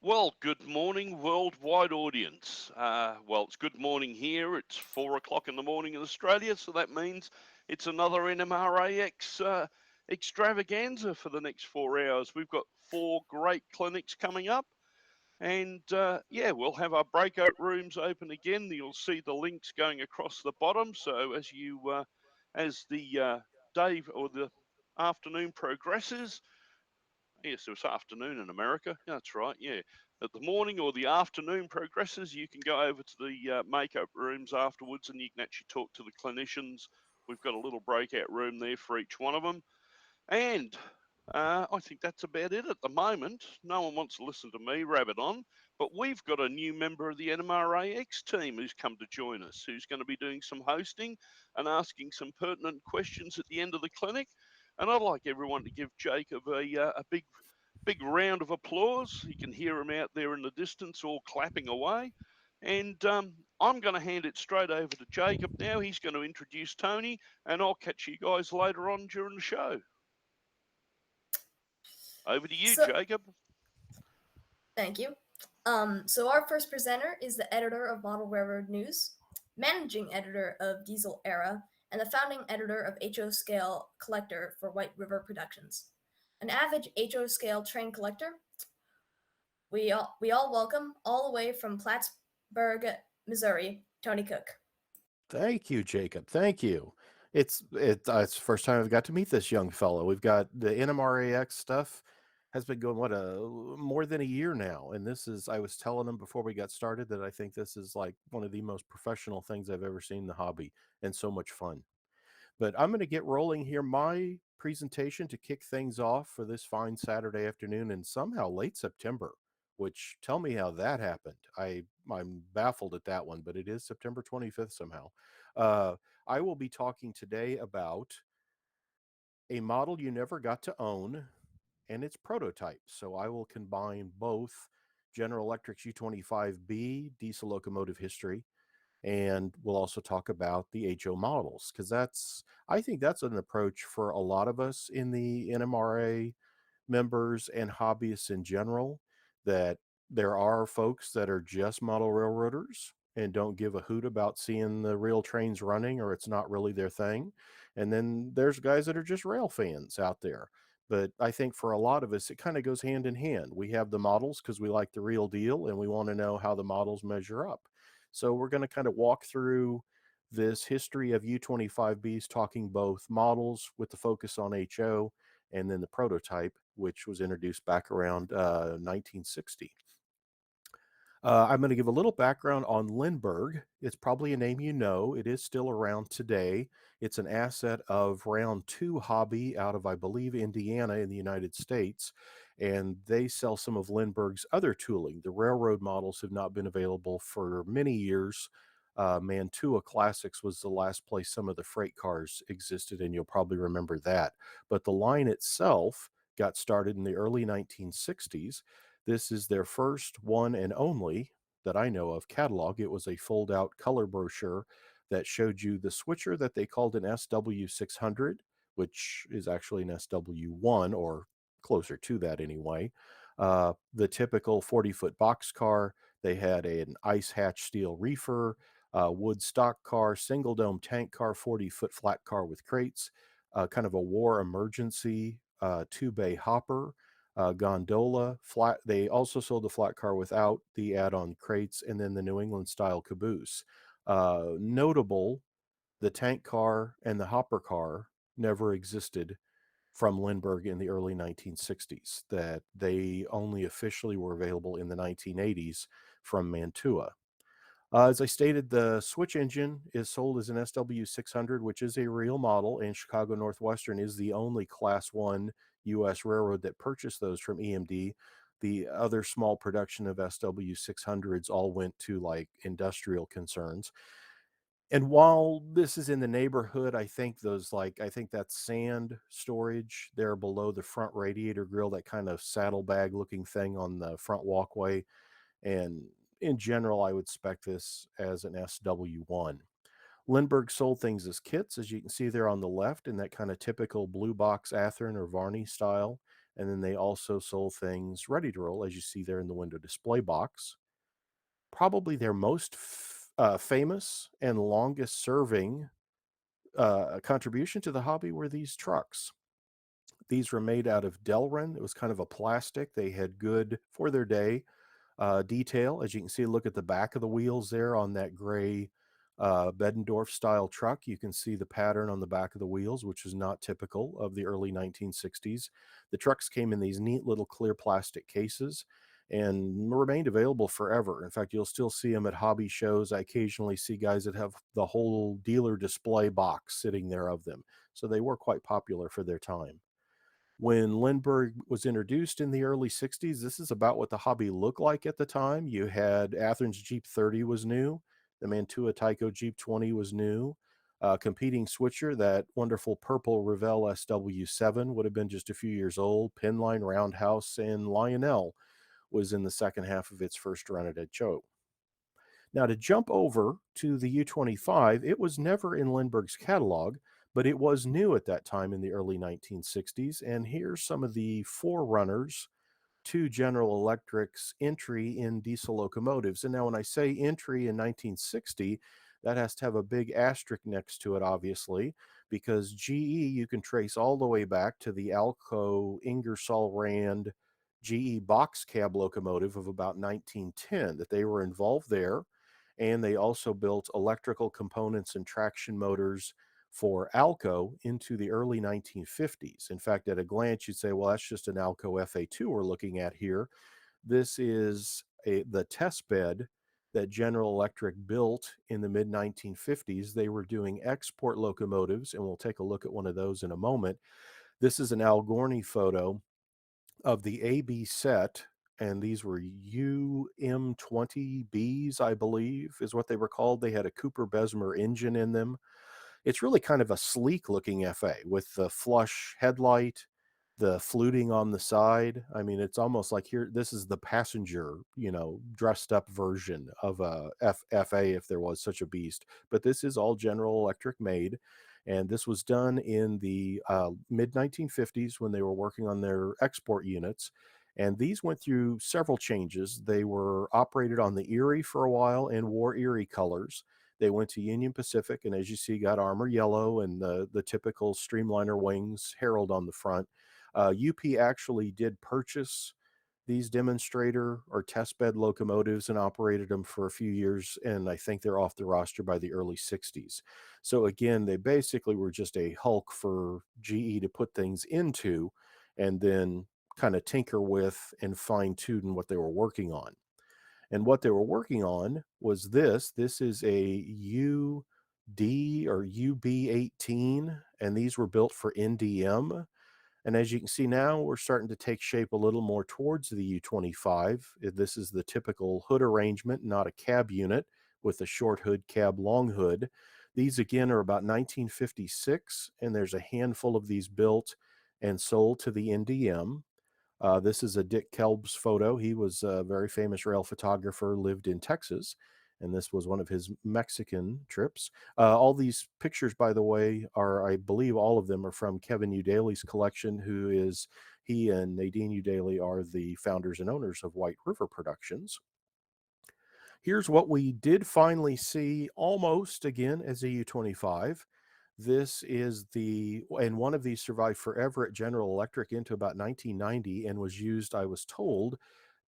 Well, good morning, worldwide audience. Well, it's good morning here. It's 4 o'clock in the morning in Australia, so that means it's another NMRAX extravaganza for the next 4 hours. We've got four great clinics coming up, and yeah, we'll have our breakout rooms open again. You'll see the links going across the bottom. So as the day or the afternoon progresses. Yes, it was afternoon in America. Yeah, that's right. Yeah. At the morning or the afternoon progresses, you can go over to the makeup rooms afterwards and you can actually talk to the clinicians. We've got a little breakout room there for each one of them. And I think that's about it at the moment. No one wants to listen to me rabbit on, but we've got a new member of the NMRAX team who's come to join us, who's going to be doing some hosting and asking some pertinent questions at the end of the clinic. And I'd like everyone to give Jacob a big round of applause. You can hear him out there in the distance, all clapping away. And I'm going to hand it straight over to Jacob now. He's going to introduce Tony, and I'll catch you guys later on during the show. Over to you, So, Jacob. thank you. So our first presenter is the editor of Model Railroad News, managing editor of Diesel Era, and the founding editor of HO Scale Collector for White River Productions. An avid HO Scale train collector, we all welcome all the way from Plattsburgh, Missouri, Tony Cook. Thank you, Jacob. Thank you. It's the first time I've got to meet this young fellow. We've got the NMRAX stuff has been going more than a year now, and this is I was telling him before we got started that I think this is like one of the most professional things I've ever seen in the hobby, and so much fun. But I'm going to get rolling here. My presentation to kick things off for this fine Saturday afternoon and somehow late September, which tell me how that happened. I'm baffled at that one, but it is September 25th somehow. Uh, I will be talking today about a model you never got to own and its prototype. So I will combine both General Electric's U25B diesel locomotive history, and we'll also talk about the HO models because I think that's an approach for a lot of us in the NMRA members and hobbyists in general, that there are folks that are just model railroaders and don't give a hoot about seeing the real trains running, or it's not really their thing. And then there's guys that are just rail fans out there. But I think for a lot of us, it kind of goes hand in hand. We have the models because we like the real deal and we want to know how the models measure up. So we're going to kind of walk through this history of U25Bs, talking both models with the focus on HO and then the prototype, which was introduced back around 1960. I'm going to give a little background on Lindbergh. It's probably a name you know. It is still around today. It's an asset of Round 2 Hobby out of, I believe, Indiana in the United States. And they sell some of Lindbergh's other tooling. The railroad models have not been available for many years. Mantua Classics was the last place some of the freight cars existed, and you'll probably remember that. But the line itself got started in the early 1960s. This is their first one and only that I know of catalog. It was a fold out color brochure that showed you the switcher that they called an SW600, which is actually an SW1 or closer to that anyway. The typical 40-foot box car. They had an ice hatch steel reefer, wood stock car, single dome tank car, 40-foot flat car with crates, kind of a war emergency 2-bay hopper, gondola, flat. They also sold the flat car without the add-on crates, and then the New England style caboose. Notable, the tank car and the hopper car never existed from Lindbergh in the early 1960s, that they only officially were available in the 1980s from Mantua. As I stated, the switch engine is sold as an SW600, which is a real model, and Chicago Northwestern is the only Class 1 U.S. railroad that purchased those from EMD. The other small production of SW600s all went to like industrial concerns. And while this is in the neighborhood, I think that sand storage there below the front radiator grill, that kind of saddlebag looking thing on the front walkway, and in general, I would spec this as an SW1. Lindbergh sold things as kits, as you can see there on the left, in that kind of typical blue box Athearn or Varney style. And then they also sold things ready to roll, as you see there in the window display box. Probably their most famous and longest serving contribution to the hobby were these trucks. These were made out of Delrin. It was kind of a plastic. They had good, for their day, detail. As you can see, look at the back of the wheels there on that gray Beddendorf style truck. You can see the pattern on the back of the wheels, which is not typical of the early 1960s. The trucks came in these neat little clear plastic cases and remained available forever. In fact, you'll still see them at hobby shows. I occasionally see guys that have the whole dealer display box sitting there of them. So they were quite popular for their time. When Lindbergh was introduced in the early 60s, this is about what the hobby looked like at the time. You had Athens Jeep 30 was new. The Mantua Tyco Jeep 20 was new. Competing switcher, that wonderful purple Revell SW7 would have been just a few years old. Pinline Roundhouse and Lionel was in the second half of its first run at Ed Cho. Now, to jump over to the U25, it was never in Lindbergh's catalog, but it was new at that time in the early 1960s. And here's some of the forerunners to General Electric's entry in diesel locomotives. And now, when I say entry in 1960, that has to have a big asterisk next to it, obviously, because GE you can trace all the way back to the Alco Ingersoll Rand GE box cab locomotive of about 1910, that they were involved there. And they also built electrical components and traction motors for Alco into the early 1950s. In fact, at a glance, you'd say, well, that's just an Alco FA2 we're looking at here. This is the test bed that General Electric built in the mid 1950s. They were doing export locomotives, and we'll take a look at one of those in a moment. This is an Al Gorney photo of the AB set, and these were UM20Bs, I believe, is what they were called. They had a Cooper Bessemer engine in them. It's really kind of a sleek looking FA with the flush headlight, the fluting on the side. I mean, it's almost like here, this is the passenger, dressed up version of a FA if there was such a beast. But this is all General Electric made. And this was done in the mid 1950s when they were working on their export units. And these went through several changes. They were operated on the Erie for a while and wore Erie colors. They went to Union Pacific, and as you see, got armor yellow and the typical streamliner wings, Herald on the front. UP actually did purchase these demonstrator or testbed locomotives and operated them for a few years, and I think they're off the roster by the early 60s. So again, they basically were just a hulk for GE to put things into and then kind of tinker with and fine tune what they were working on. And what they were working on was this. This is a UD or UB18, and these were built for NDM. And as you can see now, we're starting to take shape a little more towards the U25. This is the typical hood arrangement, not a cab unit with a short hood cab, long hood. These again are about 1956, and there's a handful of these built and sold to the NDM. This is a Dick Kelb's photo. He was a very famous rail photographer, lived in Texas, and this was one of his Mexican trips. All these pictures, by the way, I believe all of them are from Kevin Udaley's collection, he and Nadine Udaley are the founders and owners of White River Productions. Here's what we did finally see almost again as a U25. This is and one of these survived forever at General Electric into about 1990 and was used, I was told,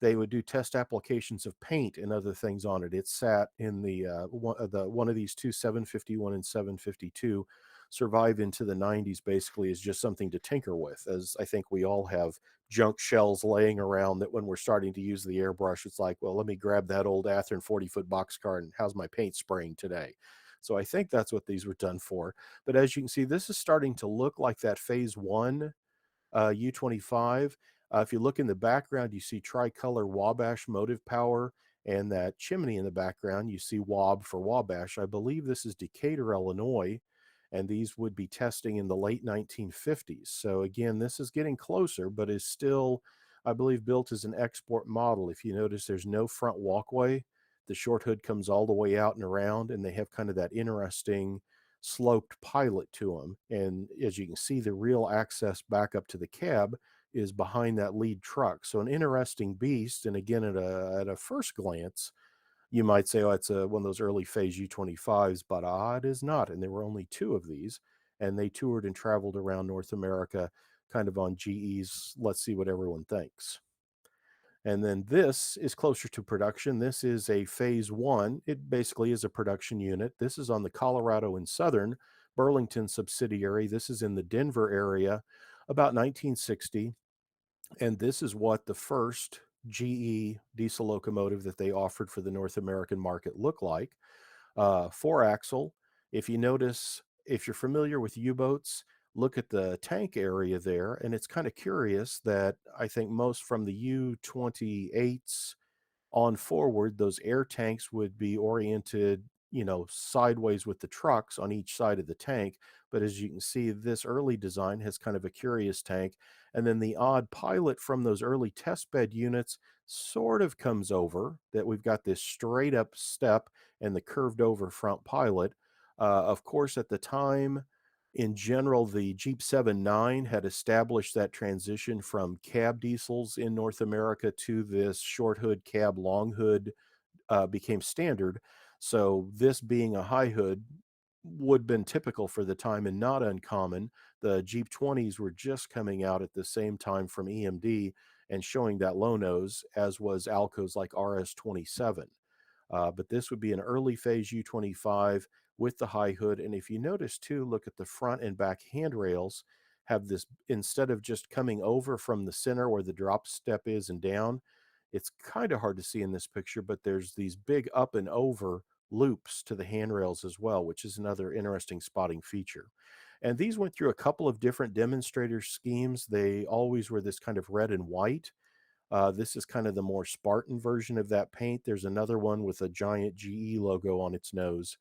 they would do test applications of paint and other things on it. It sat in one of these two, 751 and 752, survive into the 90s basically as just something to tinker with, as I think we all have junk shells laying around that when we're starting to use the airbrush, it's like, well, let me grab that old Athearn 40-foot boxcar and how's my paint spraying today? So I think that's what these were done for. But as you can see, this is starting to look like that phase one U25. If you look in the background, you see tricolor Wabash motive power, and that chimney in the background, you see WAB for Wabash. I believe this is Decatur, Illinois, and these would be testing in the late 1950s. So again, this is getting closer, but is still, I believe, built as an export model. If you notice, there's no front walkway. The short hood comes all the way out and around, and they have kind of that interesting sloped pilot to them. And as you can see, the real access back up to the cab is behind that lead truck. So an interesting beast. And again, at a first glance, you might say, oh, it's one of those early phase U25s, but it is not. And there were only two of these, and they toured and traveled around North America kind of on GE's let's see what everyone thinks. And then this is closer to production. This is a phase one. It basically is a production unit. This is on the Colorado and Southern Burlington subsidiary. This is in the Denver area, about 1960. And this is what the first GE diesel locomotive that they offered for the North American market looked like. Four axle. If you notice, if you're familiar with U-boats, look at the tank area there. And it's kind of curious that I think most from the U-28s on forward, those air tanks would be oriented, sideways with the trucks on each side of the tank. But as you can see, this early design has kind of a curious tank. And then the odd pilot from those early test bed units sort of comes over, that we've got this straight up step and the curved over front pilot. Of course, at the time, in general, the Jeep 7.9 had established that transition from cab diesels in North America to this short hood cab long hood became standard. So this being a high hood would have been typical for the time and not uncommon. The Jeep 20s were just coming out at the same time from EMD and showing that low nose, as was Alco's like RS27. But this would be an early phase U25 with the high hood. And if you notice too, look at the front and back handrails have this, instead of just coming over from the center where the drop step is and down, it's kind of hard to see in this picture, but there's these big up and over loops to the handrails as well, which is another interesting spotting feature. And these went through a couple of different demonstrator schemes. They always were this kind of red and white. This is kind of the more Spartan version of that paint. There's another one with a giant GE logo on its nose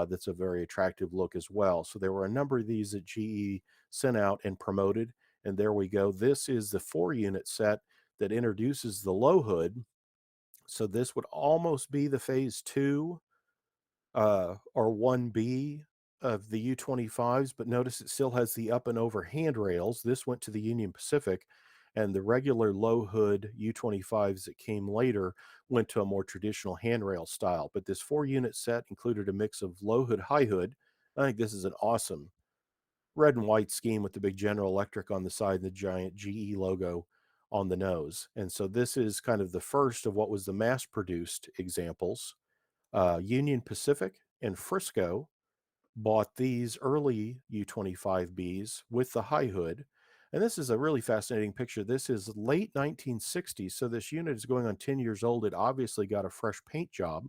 that's a very attractive look as well. So there were a number of these that GE sent out and promoted. And there we go. This is the 4-unit set that introduces the low hood. So this would almost be the phase 2 or 1B of the U25s, but notice it still has the up and over handrails. This went to the Union Pacific, and the regular low hood U25s that came later went to a more traditional handrail style. But this 4-unit set included a mix of low hood, high hood. I think this is an awesome red and white scheme with the big General Electric on the side and the giant GE logo on the nose. And so this is kind of the first of what was the mass produced examples. Union Pacific and Frisco bought these early U25Bs with the high hood. And this is a really fascinating picture. This is late 1960s. So this unit is going on 10 years old. It obviously got a fresh paint job.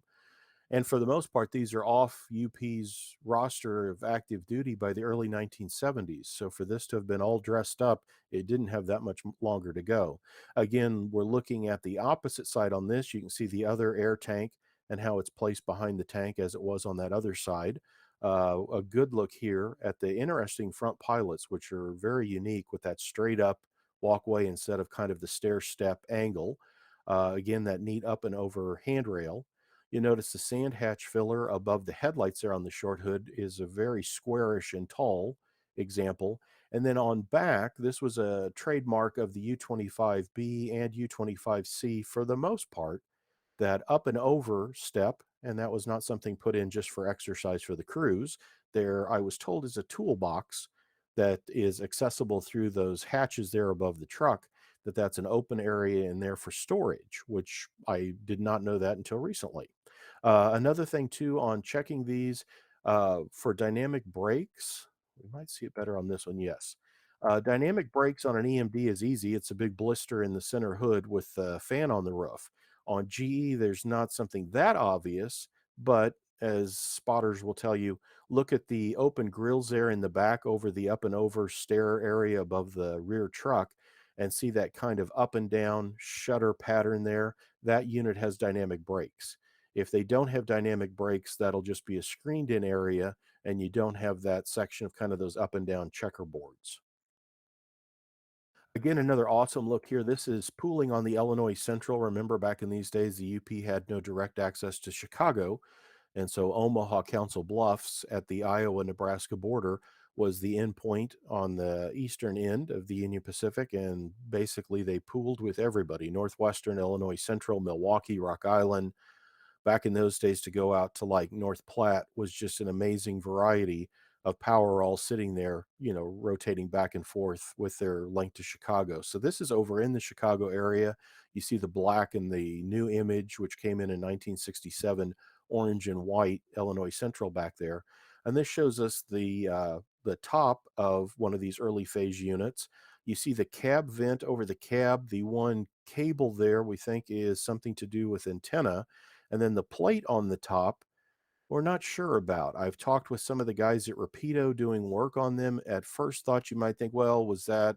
And for the most part, these are off UP's roster of active duty by the early 1970s. So for this to have been all dressed up, it didn't have that much longer to go. Again, we're looking at the opposite side on this. You can see the other air tank and how it's placed behind the tank as it was on that other side. A good look here at the interesting front pilots, which are very unique with that straight up walkway instead of kind of the stair step angle. Again, that neat up and over handrail. You notice the sand hatch filler above the headlights there on the short hood is a very squarish and tall example. And then on back, this was a trademark of the U25B and U25C for the most part, that up and over step, and that was not something put in just for exercise for the crews. There, I was told, is a toolbox that is accessible through those hatches there above the truck, that's an open area in there for storage, which I did not know that until recently. Another thing too on checking these for dynamic brakes, we might see it better on this one, yes. Dynamic brakes on an EMD is easy. It's a big blister in the center hood with a fan on the roof. On GE, there's not something that obvious, but as spotters will tell you, look at the open grills there in the back over the up and over stair area above the rear truck and see that kind of up and down shutter pattern there. That unit has dynamic brakes. If they don't have dynamic brakes, that'll just be a screened in area and you don't have that section of kind of those up and down checkerboards. Again, another awesome look here. This is pooling on the Illinois Central. Remember, back in these days, the UP had no direct access to Chicago. And so Omaha, Council Bluffs at the Iowa-Nebraska border was the endpoint on the eastern end of the Union Pacific, and basically they pooled with everybody: Northwestern, Illinois Central, Milwaukee, Rock Island. Back in those days, to go out to like North Platte was just an amazing variety of power all sitting there, rotating back and forth with their link to Chicago. So this is over in the Chicago area. You see the black in the new image, which came in 1967, orange and white Illinois Central back there. And this shows us the top of one of these early phase units. You see the cab vent over the cab. The one cable there we think is something to do with antenna. And then the plate on the top, we're not sure about. I've talked with some of the guys at Rapido doing work on them. At first thought you might think, well, was that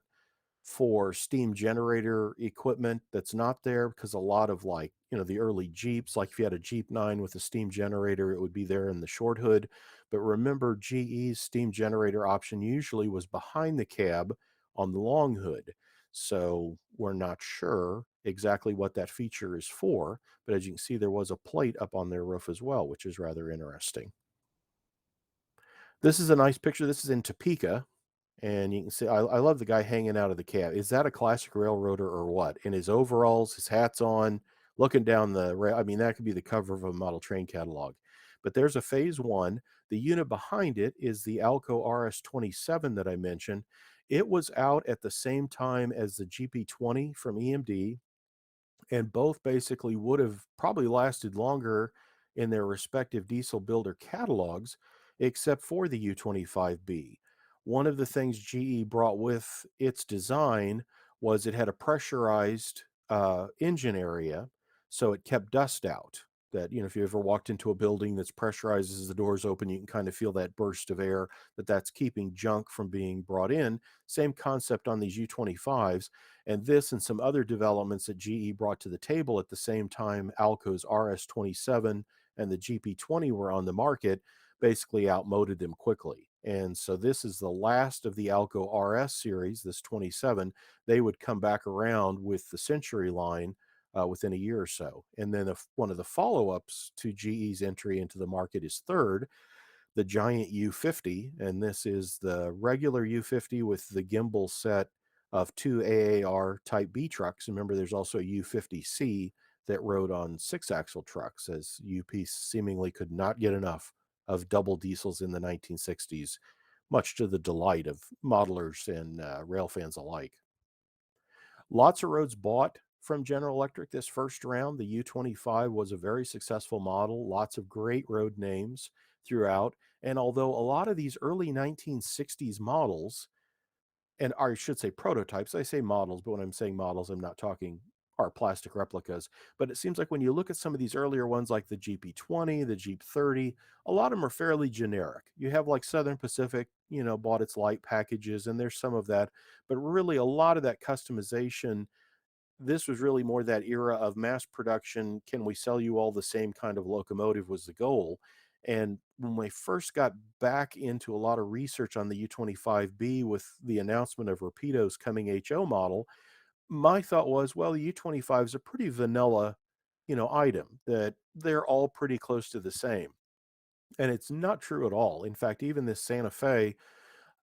for steam generator equipment? That's not there, because a lot of, like, the early Jeeps, like if you had a Jeep 9 with a steam generator, it would be there in the short hood. But remember, GE's steam generator option usually was behind the cab on the long hood. So we're not sure exactly what that feature is for, but as you can see, there was a plate up on their roof as well, which is rather interesting. This is a nice picture. This is in Topeka, and you can see, I love the guy hanging out of the cab. Is that a classic railroader or what? In his overalls, his hat's on, looking down the rail. I mean, that could be the cover of a model train catalog. But there's a phase one. The unit behind it is the Alco RS-27 that I mentioned. It was out at the same time as the GP20 from EMD, and both basically would have probably lasted longer in their respective diesel builder catalogs, except for the U25B. One of the things GE brought with its design was it had a pressurized engine area, so it kept dust out. That, if you ever walked into a building that's pressurized, as the doors open, you can kind of feel that burst of air, that's keeping junk from being brought in. Same concept on these U25s. And this and some other developments that GE brought to the table at the same time Alco's RS-27 and the GP20 were on the market basically outmoded them quickly. And so this is the last of the Alco RS series, this 27. They would come back around with the Century line within a year or so. And then one of the follow-ups to GE's entry into the market is third, the giant U50, and this is the regular U50 with the gimbal set of two AAR Type B trucks. Remember, there's also a U50C that rode on 6-axle trucks, as UP seemingly could not get enough of double diesels in the 1960s, much to the delight of modelers and rail fans alike. Lots of roads bought from General Electric this first round. The U25 was a very successful model, lots of great road names throughout. And although a lot of these early 1960s models, and I should say prototypes, I say models, but when I'm saying models, I'm not talking are plastic replicas. But it seems like when you look at some of these earlier ones, like the GP20, the Jeep 30, a lot of them are fairly generic. You have like Southern Pacific, bought its light packages, and there's some of that. But really, a lot of that customization, this was really more that era of mass production. Can we sell you all the same kind of locomotive was the goal. And when we first got back into a lot of research on the U25B with the announcement of Rapido's coming HO model, my thought was, well, the U25 is a pretty vanilla, item, that they're all pretty close to the same. And it's not true at all. In fact, even this Santa Fe,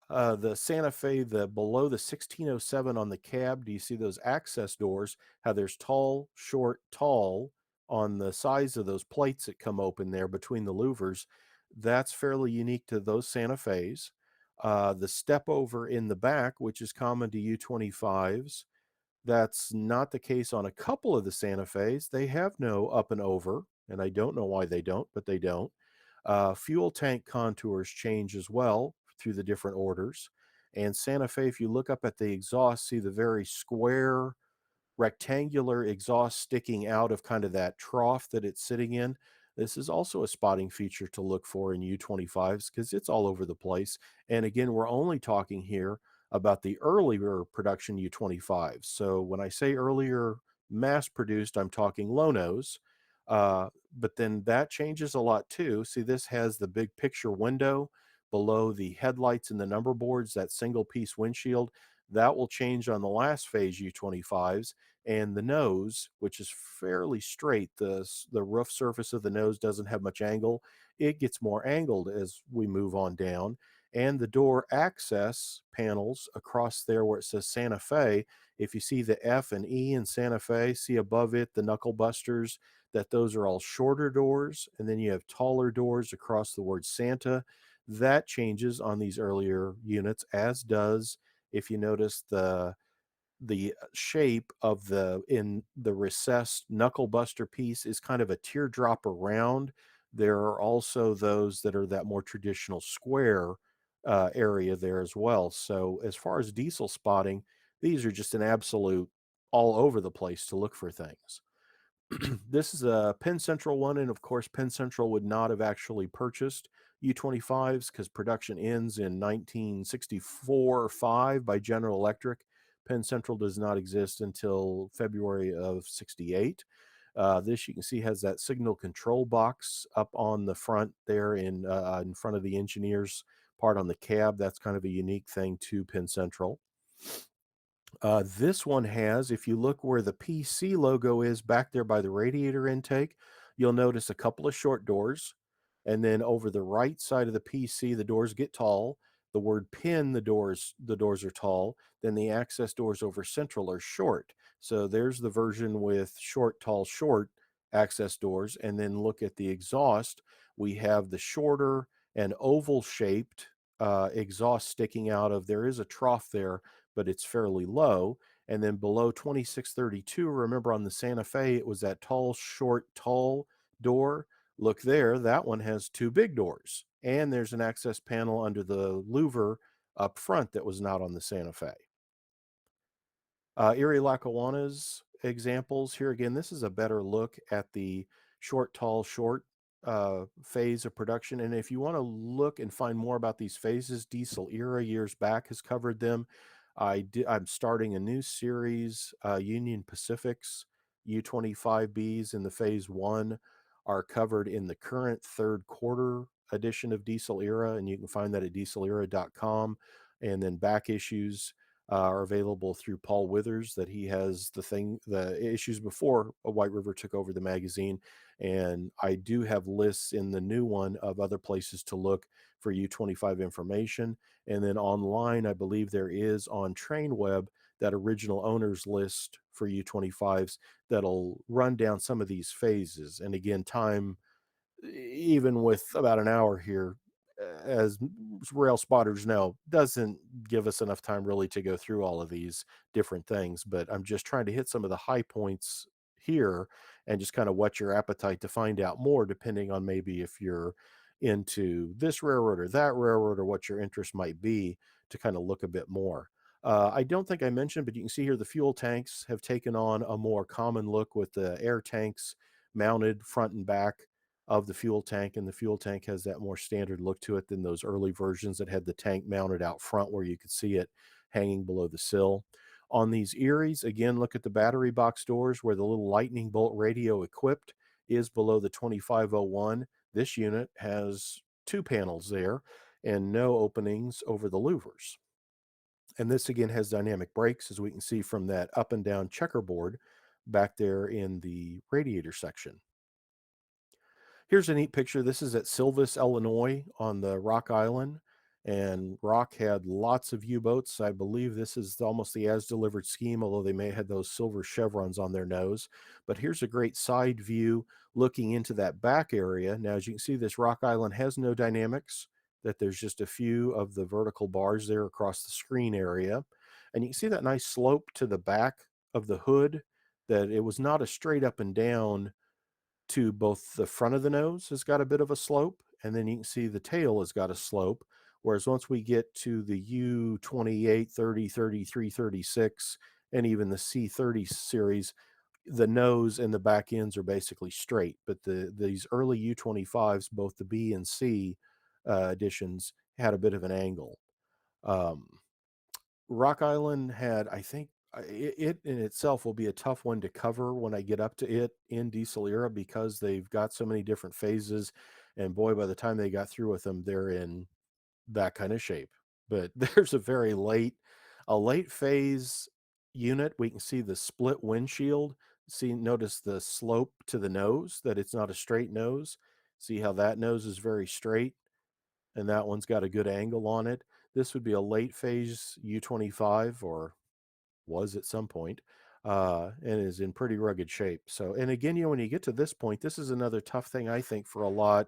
the below the 1607 on the cab, do you see those access doors? How there's tall, short, tall on the sides of those plates that come open there between the louvers. That's fairly unique to those Santa Fe's. The step over in the back, which is common to U25s, that's not the case on a couple of the Santa Fe's. They have no up and over, and I don't know why they don't, but they don't. Fuel tank contours change as well through the different orders. And Santa Fe, if you look up at the exhaust, see the very square rectangular exhaust sticking out of kind of that trough that it's sitting in. This is also a spotting feature to look for in U25s because it's all over the place. And again, we're only talking here about the earlier production U25s. So when I say earlier mass produced, I'm talking low nose. But then that changes a lot too. See, this has the big picture window below the headlights and the number boards, that single piece windshield. That will change on the last phase U25s. And the nose, which is fairly straight, the roof surface of the nose doesn't have much angle. It gets more angled as we move on down. and the door access panels across there where it says Santa Fe. If you see the F and E in Santa Fe, see above it the knuckle busters, that those are all shorter doors, and then you have taller doors across the word Santa. That changes on these earlier units, as does, if you notice, the shape of the recessed knuckle buster piece is kind of a teardrop around. There are also those that are that more traditional square area there as well. So as far as diesel spotting, these are just an absolute all over the place to look for things. This is a Penn Central one, and of course, Penn Central would not have actually purchased U25s because production ends in 1964 or 5 by General Electric. Penn Central does not exist until February of 68. This, you can see, has that signal control box up on the front there in front of the engineer's part on the cab. That's kind of a unique thing to Penn Central. This one has, if you look where the PC logo is back there by the radiator intake, you'll notice a couple of short doors. And then over the right side of the PC, the doors get tall. The word pin, the doors are tall. Then the access doors over central are short. So there's the version with short, tall, short access doors. And then look at the exhaust. We have the shorter and oval shaped exhaust sticking out of, there is a trough there, but it's fairly low. And then below 2632, remember on the Santa Fe, it was that tall, short, tall door. Look there, that one has two big doors. And there's an access panel under the louver up front that was not on the Santa Fe. Erie Lackawanna's examples here again, this is a better look at the short, tall, short phase of production. And if you want to look and find more about these phases, Diesel Era years back has covered them. I'm starting a new series, Union Pacific's U25Bs in the phase 1 are covered in the current third quarter edition of Diesel Era, and you can find that at dieselera.com. And then back issues are available through Paul Withers, that he has the issues before White River took over the magazine. And I do have lists in the new one of other places to look for U25 information. And then online, I believe there is on TrainWeb that original owners list for U25s that'll run down some of these phases. And again, time, even with about an hour here, as rail spotters know, doesn't give us enough time really to go through all of these different things. But I'm just trying to hit some of the high points here and just kind of whet your appetite to find out more, depending on maybe if you're into this railroad or that railroad or what your interest might be, to kind of look a bit more. I don't think I mentioned, but you can see here the fuel tanks have taken on a more common look with the air tanks mounted front and back of the fuel tank, and the fuel tank has that more standard look to it than those early versions that had the tank mounted out front where you could see it hanging below the sill. On these Eries, again, look at the battery box doors where the little lightning bolt radio equipped is below the 2501. This unit has two panels there and no openings over the louvers. And this again has dynamic brakes, as we can see from that up and down checkerboard back there in the radiator section. Here's a neat picture. This is at Silvis, Illinois on the Rock Island. And Rock had lots of U-boats. I believe this is almost the as-delivered scheme, although they may have had those silver chevrons on their nose. But here's a great side view looking into that back area. Now, as you can see, this Rock Island has no dynamics, that there's just a few of the vertical bars there across the screen area. And you can see that nice slope to the back of the hood, that it was not a straight up and down to both the front of the nose has got a bit of a slope, and then you can see the tail has got a slope. Whereas once we get to the U28, 30, 33, 36, and even the C30 series, the nose and the back ends are basically straight. But these early U25s, both the B and C editions, had a bit of an angle. Rock Island had, I think, it in itself will be a tough one to cover when I get up to it in Diesel Era, because they've got so many different phases. And boy, by the time they got through with them, they're in that kind of shape. But there's a late phase unit. We can see the split windshield. Notice the slope to the nose, that it's not a straight nose. See how that nose is very straight. and that one's got a good angle on it. This would be a late phase U25, or was at some point, and is in pretty rugged shape. So, and again, when you get to this point, this is another tough thing, I think, for a lot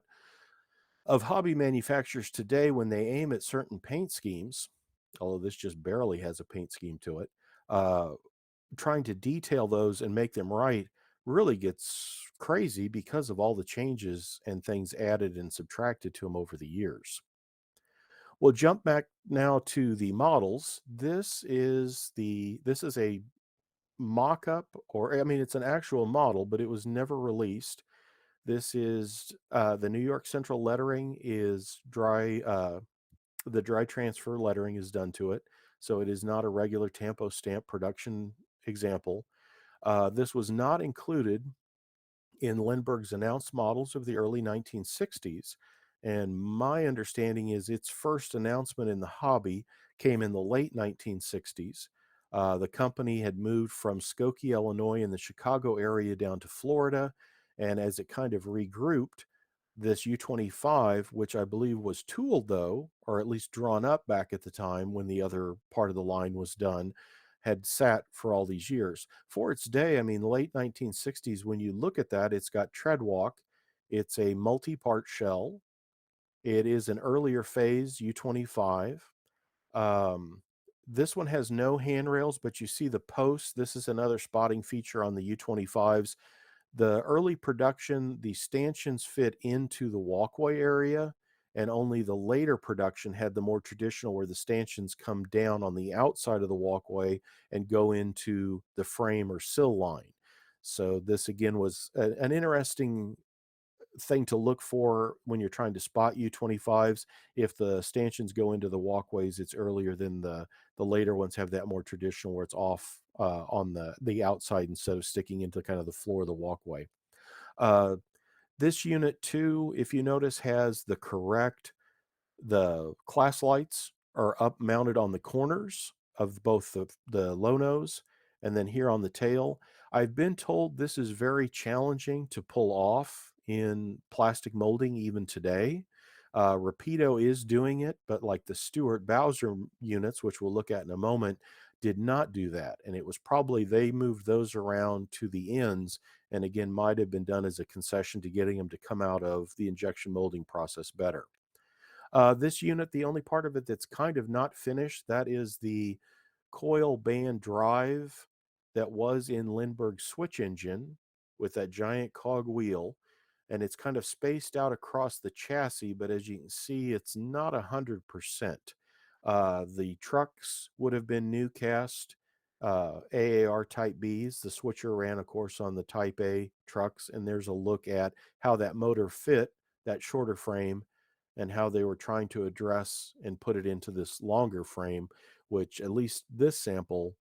of hobby manufacturers today when they aim at certain paint schemes, although this just barely has a paint scheme to it. Uh, Trying to detail those and make them right really gets crazy because of all the changes and things added and subtracted to them over the years. We'll jump back now to the models. This is a mock-up, or I mean, it's an actual model, but it was never released. This is the New York Central lettering is dry. The dry transfer lettering is done to it, so it is not a regular Tampo stamp production example. This was not included in Lindbergh's announced models of the early 1960s. And my understanding is its first announcement in the hobby came in the late 1960s. The company had moved from Skokie, Illinois, in the Chicago area down to Florida. And as it kind of regrouped, this U25, which I believe was tooled, though, or at least drawn up back at the time when the other part of the line was done, had sat for all these years. For its day, I mean, late 1960s, when you look at that, it's got treadwalk, it's a multi-part shell, it is an earlier phase U25. Um, this one has no handrails, but you see the posts. This is another spotting feature on the U25s. The early production, the stanchions fit into the walkway area, and only the later production had the more traditional where the stanchions come down on the outside of the walkway and go into the frame or sill line. So this again was an interesting thing to look for when you're trying to spot U25s. If the stanchions go into the walkways, it's earlier than the later ones have that more traditional where it's off on the outside instead of sticking into kind of the floor of the walkway. Uh, this unit too, if you notice, has the class lights are up mounted on the corners of both the low nose and then here on the tail. I've been told this is very challenging to pull off in plastic molding even today. Rapido is doing it, but like the Stewart Bowser units, which we'll look at in a moment, did not do that. And it was probably they moved those around to the ends, and again, might have been done as a concession to getting them to come out of the injection molding process better. This unit, the only part of it that's kind of not finished, that is the coil band drive that was in Lindbergh's switch engine with that giant cog wheel. And it's kind of spaced out across the chassis, but as you can see, it's not 100%. The trucks would have been new cast AAR Type Bs. The switcher ran, of course, on the Type A trucks, and there's a look at how that motor fit that shorter frame and how they were trying to address and put it into this longer frame, which at least this sample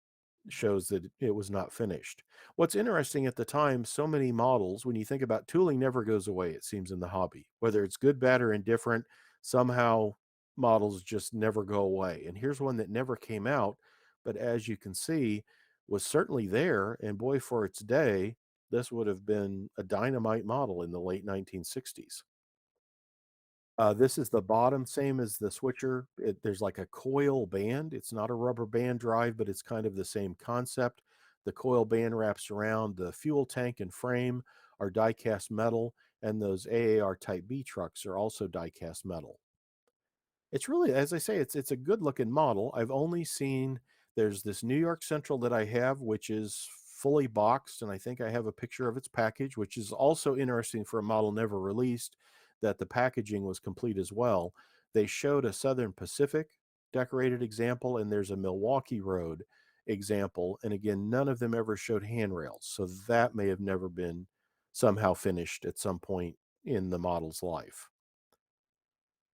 shows that it was not finished. What's interesting at the time, so many models, when you think about tooling, never goes away, it seems, in the hobby. Whether it's good, bad, or indifferent, somehow models just never go away. And here's one that never came out, but as you can see, was certainly there. And boy, for its day, this would have been a dynamite model in the late 1960s. This is the bottom, same as the switcher. There's like a coil band. It's not a rubber band drive, but it's kind of the same concept. The coil band wraps around. The fuel tank and frame are die-cast metal, and those AAR Type B trucks are also die-cast metal. It's really, as I say, it's a good looking model. I've only seen there's this New York Central that I have, which is fully boxed, and I think I have a picture of its package, which is also interesting for a model never released, that the packaging was complete as well. They showed a Southern Pacific decorated example, and there's a Milwaukee Road example. And again, none of them ever showed handrails. So that may have never been somehow finished at some point in the model's life.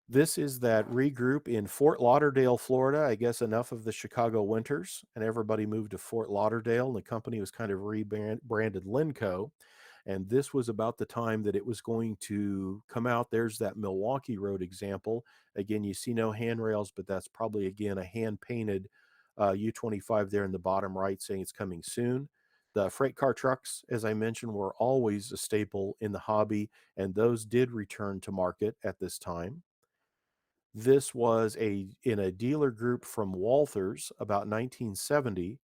This is that regroup in Fort Lauderdale, Florida. I guess enough of the Chicago winters, and everybody moved to Fort Lauderdale, and the company was kind of rebranded Linco. And this was about the time that it was going to come out. There's that Milwaukee Road example. Again, you see no handrails, but that's probably, again, a hand-painted U25 there in the bottom right saying it's coming soon. The freight car trucks, as I mentioned, were always a staple in the hobby, and those did return to market at this time. This was in a dealer group from Walthers about 1970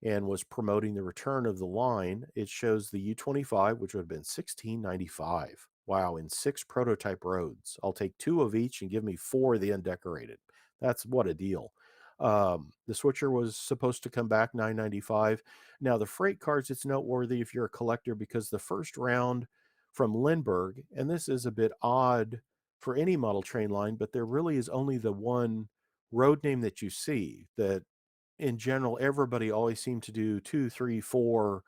and was promoting the return of the line. It shows the U25, which would have been 1695. Wow, in 6 prototype roads. I'll take 2 of each and give me 4 of the undecorated. That's what a deal. The switcher was supposed to come back 995. Now the freight cars, it's noteworthy if you're a collector because the first round from Lindbergh, and this is a bit odd for any model train line, but there really is only the one road name that you see. That in general, everybody always seemed to do 2, 3, 4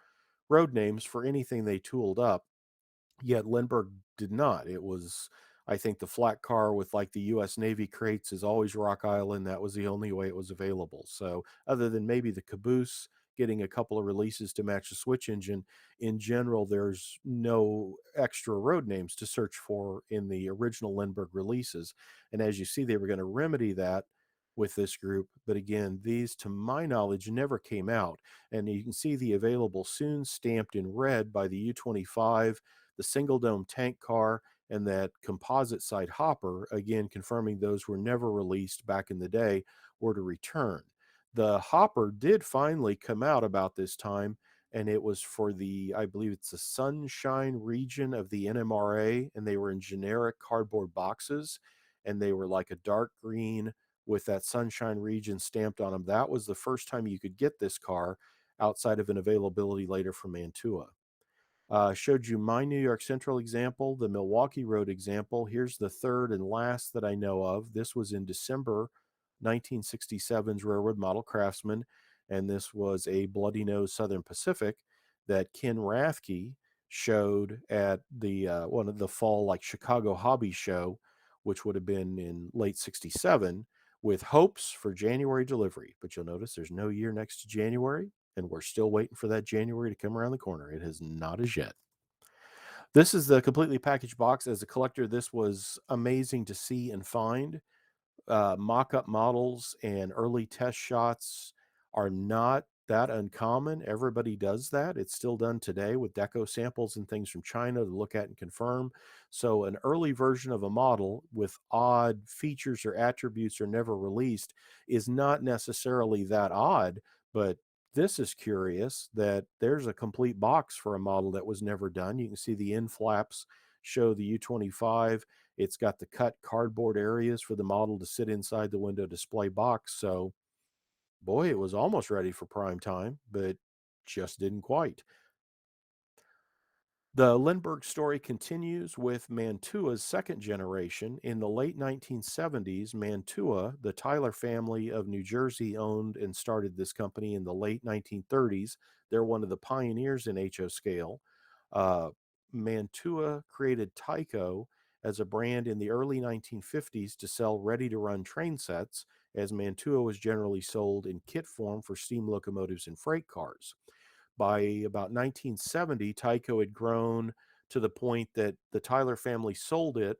road names for anything they tooled up. Yet Lindbergh did not. It was, I think, the flat car with like the U.S. Navy crates is always Rock Island. That was the only way it was available. So, other than maybe the caboose getting a couple of releases to match the switch engine, in general, there's no extra road names to search for in the original Lindbergh releases. And as you see, they were going to remedy that with this group. But again, these, to my knowledge, never came out. And you can see the available soon stamped in red by the U25, the single dome tank car, and that composite side hopper, again confirming those were never released back in the day, were to return. The hopper did finally come out about this time, and it was for the, I believe it's the Sunshine region of the NMRA, and they were in generic cardboard boxes, and they were like a dark green with that Sunshine region stamped on them. That was the first time you could get this car outside of an availability later from Mantua. Showed you my New York Central example, the Milwaukee Road example. Here's the third and last that I know of. This was in December 1967's Railroad Model Craftsman, and this was a Bloody Nose Southern Pacific that Ken Rathke showed at the one of the fall like Chicago Hobby Show, which would have been in late '67, with hopes for January delivery. But you'll notice there's no year next to January, and we're still waiting for that January to come around the corner. It has not as yet. This is the completely packaged box. As a collector, this was amazing to see and find. Mock-up models and early test shots are not that uncommon. Everybody does that. It's still done today with deco samples and things from China to look at and confirm. So an early version of a model with odd features or attributes are never released is not necessarily that odd, but this is curious that there's a complete box for a model that was never done. You can see the end flaps show the U25. It's got the cut cardboard areas for the model to sit inside the window display box. So, boy, it was almost ready for prime time, but just didn't quite. The Lindbergh story continues with Mantua's second generation. In the late 1970s, Mantua, the Tyler family of New Jersey, owned and started this company in the late 1930s. They're one of the pioneers in HO scale. Uh, Mantua created Tyco as a brand in the early 1950s to sell ready to run train sets, as Mantua was generally sold in kit form for steam locomotives and freight cars. By about 1970, Tyco had grown to the point that the Tyler family sold it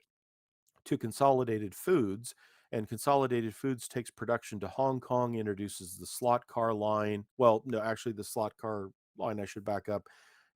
to Consolidated Foods, and Consolidated Foods takes production to Hong Kong, introduces the slot car line. Well, no, actually, the slot car line, I should back up,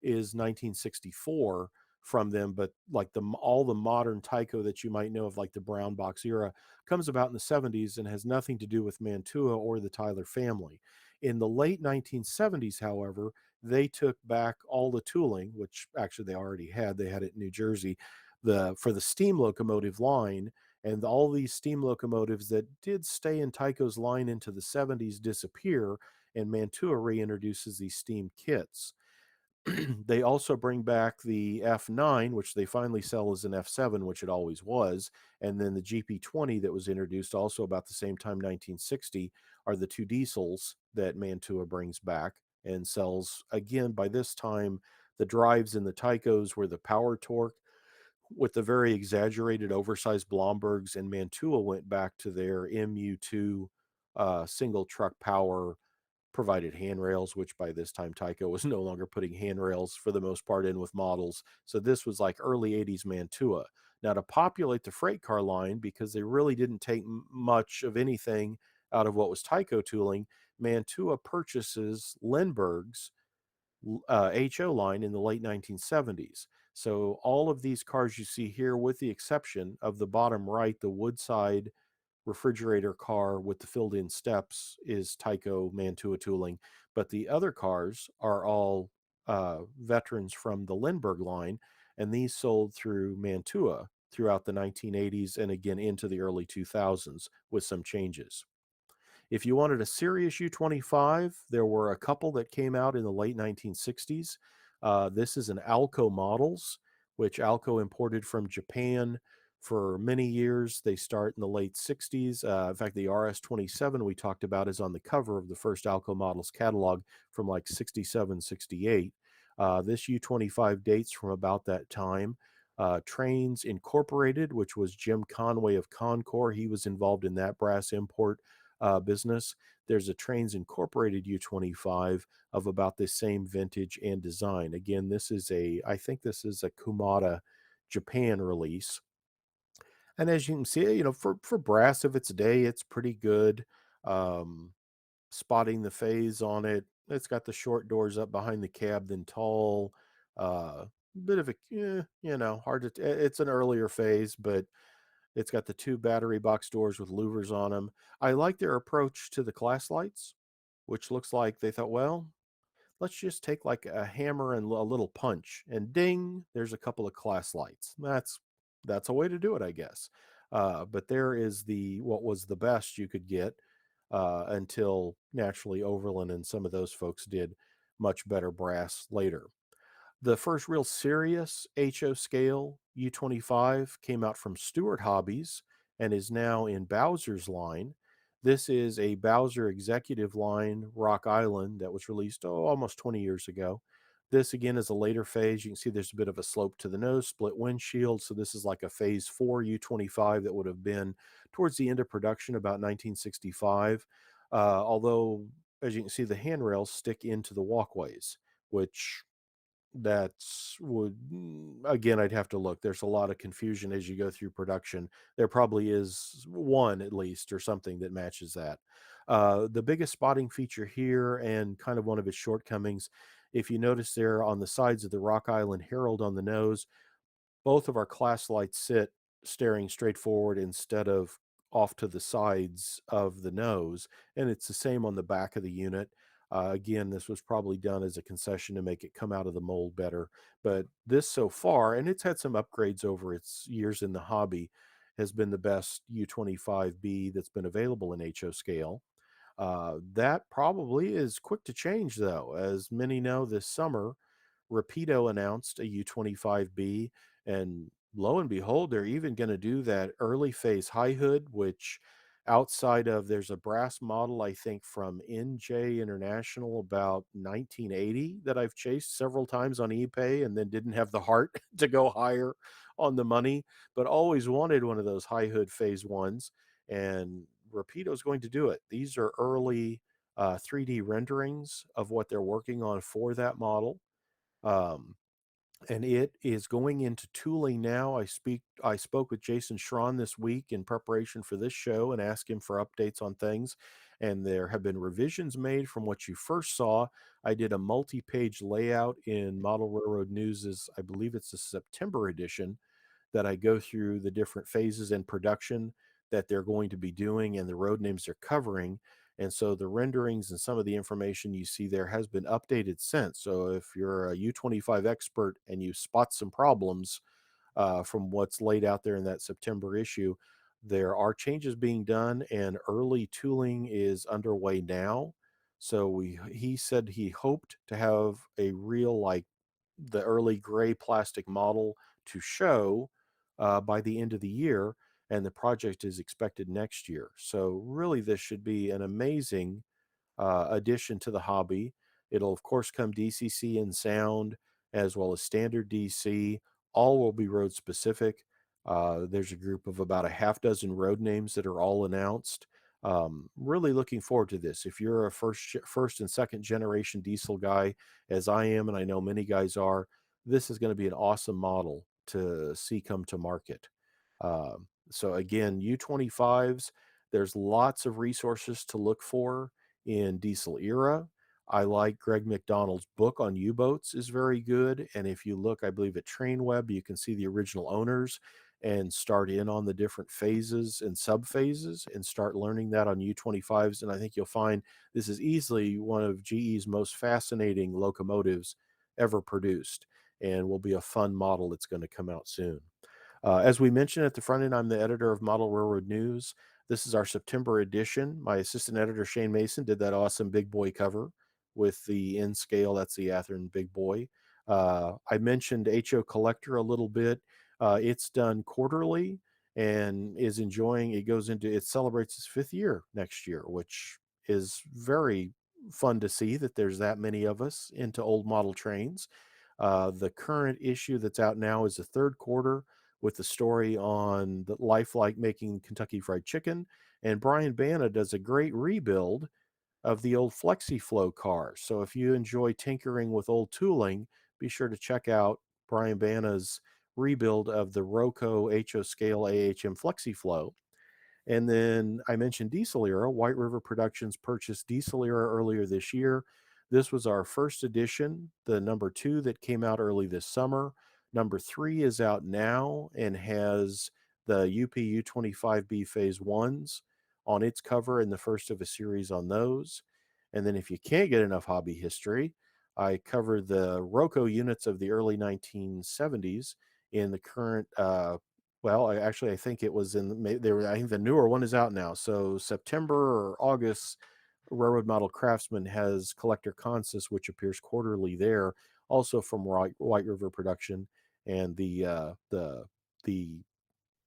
is 1964 from them, but like all the modern Tyco that you might know of, like the brown box era, comes about in the 70s and has nothing to do with Mantua or the Tyler family. In the late 1970s, however, they took back all the tooling, which actually they already had. They had it in New Jersey, for the steam locomotive line, and all these steam locomotives that did stay in Tyco's line into the 70s disappear, and Mantua reintroduces these steam kits. They also bring back the F9, which they finally sell as an F7, which it always was, and then the GP20 that was introduced also about the same time, 1960, are the 2 diesels that Mantua brings back and sells. Again, by this time, the drives in the Tycos were the power torque with the very exaggerated, oversized Blombergs, and Mantua went back to their MU2 single truck power provided handrails, which by this time Tyco was no longer putting handrails for the most part in with models. So this was like early 80s Mantua. Now, to populate the freight car line, because they really didn't take much of anything out of what was Tyco tooling, Mantua purchases Lindbergh's HO line in the late 1970s. So all of these cars you see here, with the exception of the bottom right, the Woodside refrigerator car with the filled-in steps is Tyco Mantua tooling, but the other cars are all veterans from the Lindbergh line, and these sold through Mantua throughout the 1980s and again into the early 2000s with some changes. If you wanted a serious U25, there were a couple that came out in the late 1960s. This is an Alco Models, which Alco imported from Japan for many years. They start in the late 60s. In fact, the RS-27 we talked about is on the cover of the first Alco Models catalog from like 67, 68. This U25 dates from about that time. Trains Incorporated, which was Jim Conway of Concor, he was involved in that brass import business. There's a Trains Incorporated U25 of about the same vintage and design. Again, I think this is a Kumada Japan release. And as you can see, for brass of its day, it's pretty good. Um, Spotting the phase on it. It's got the short doors up behind the cab, then tall. Bit of a, hard to, it's an earlier phase, but it's got the two battery box doors with louvers on them. I like their approach to the class lights, which looks like they thought, well, let's just take like a hammer and a little punch, and ding, there's a couple of class lights. That's a way to do it, I guess. But there is what was the best you could get until naturally Overland and some of those folks did much better brass later. The first real serious HO scale U25 came out from Stewart Hobbies and is now in Bowser's line. This is a Bowser executive line Rock Island that was released almost 20 years ago. This again is a later phase. You can see there's a bit of a slope to the nose, split windshield. So this is like a phase 4 U25 that would have been towards the end of production about 1965. Although, as you can see, the handrails stick into the walkways, which again, I'd have to look. There's a lot of confusion as you go through production. There probably is one at least or something that matches that. The biggest spotting feature here and kind of one of its shortcomings, if you notice there on the sides of the Rock Island Herald on the nose, both of our class lights sit staring straight forward instead of off to the sides of the nose, and it's the same on the back of the unit. Again, this was probably done as a concession to make it come out of the mold better, but this so far, and it's had some upgrades over its years in the hobby, has been the best U25B that's been available in HO scale. That probably is quick to change, though. As many know, this summer, Rapido announced a U25B, and lo and behold, they're even going to do that early phase high hood, which outside of there's a brass model, I think, from NJ International about 1980 that I've chased several times on eBay and then didn't have the heart to go higher on the money, but always wanted one of those high hood phase ones. And Rapido's going to do it. These are early 3D renderings of what they're working on for that model. Um, and it is going into tooling now. I spoke with Jason Schron this week in preparation for this show and asked him for updates on things. And there have been revisions made from what you first saw. I did a multi-page layout in Model Railroad News's, I believe it's the September edition, that I go through the different phases in production that they're going to be doing and the road names they're covering. And so the renderings and some of the information you see there has been updated since. So if you're a U25 expert and you spot some problems from what's laid out there in that September issue, there are changes being done and early tooling is underway now. So he said he hoped to have a real, like, the early gray plastic model to show by the end of the year, and the project is expected next year. So really, this should be an amazing addition to the hobby. It'll of course come DCC and sound as well as standard DC. All will be road specific. There's a group of about a half dozen road names that are all announced. Really looking forward to this. If you're a first and second generation diesel guy, as I am, and I know many guys are, this is going to be an awesome model to see come to market. So again, U25s, there's lots of resources to look for in diesel era. I like Greg McDonald's book on U-boats is very good. And if you look, I believe at TrainWeb, you can see the original owners. and start in on the different phases and subphases and start learning that on U25s. And I think you'll find this is easily one of GE's most fascinating locomotives ever produced, and will be a fun model that's going to come out soon. As we mentioned at the front end, I'm the editor of Model Railroad News. This is our September edition. My assistant editor, Shane Mason, did that awesome big boy cover with the N scale. That's the Athearn big boy. I mentioned HO Collector a little bit. It's done quarterly and is enjoying, it celebrates its 5th year next year, which is very fun to see that there's that many of us into old model trains. The current issue that's out now is the 3rd quarter with the story on the lifelike making Kentucky Fried Chicken. And Brian Bana does a great rebuild of the old FlexiFlow cars. So if you enjoy tinkering with old tooling, be sure to check out Brian Bana's rebuild of the Roco HO Scale AHM FlexiFlow. And then I mentioned Diesel Era. White River Productions purchased Diesel Era earlier this year. This was our first edition, the number 2 that came out early this summer. Number 3 is out now and has the UP U25B Phase 1s on its cover and the first of a series on those. And then if you can't get enough hobby history, I covered the Roco units of the early 1970s in the current well, I think it was I think the newer one is out now. So September or August, Railroad Model Craftsman has Collector Consus, which appears quarterly there, also from White River Production, and the